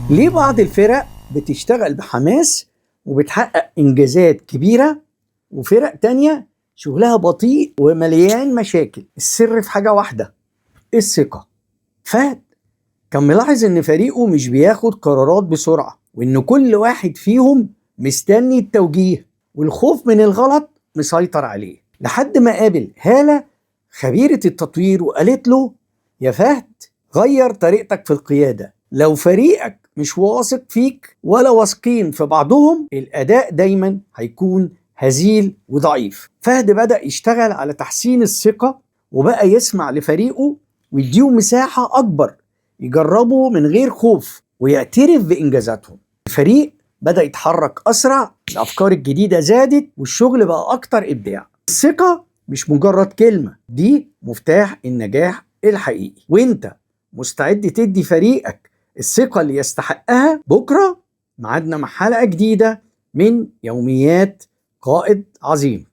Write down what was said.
ليه بعض الفرق بتشتغل بحماس وبتحقق إنجازات كبيرة، وفرق تانية شغلها بطيء ومليان مشاكل؟ السر في حاجة واحدة: الثقة. فهد كان ملاحظ إن فريقه مش بياخد قرارات بسرعة، وإن كل واحد فيهم مستني التوجيه، والخوف من الغلط مسيطر عليه، لحد ما قابل هالة خبيرة التطوير وقالت له: يا فهد، غير طريقتك في القيادة. لو فريقك مش واثق فيك ولا واثقين في بعضهم، الأداء دايما هيكون هزيل وضعيف. فهد بدأ يشتغل على تحسين الثقة، وبقى يسمع لفريقه ويديهم مساحة أكبر يجربوا من غير خوف ويعترف بإنجازاتهم. الفريق بدأ يتحرك أسرع، الأفكار الجديدة زادت، والشغل بقى أكتر إبداع. الثقة مش مجرد كلمة، دي مفتاح النجاح الحقيقي، وإنت مستعد تدي فريقك الثقة اللي يستحقها؟ بكرة معادنا مع حلقة جديدة من يوميات قائد عظيم.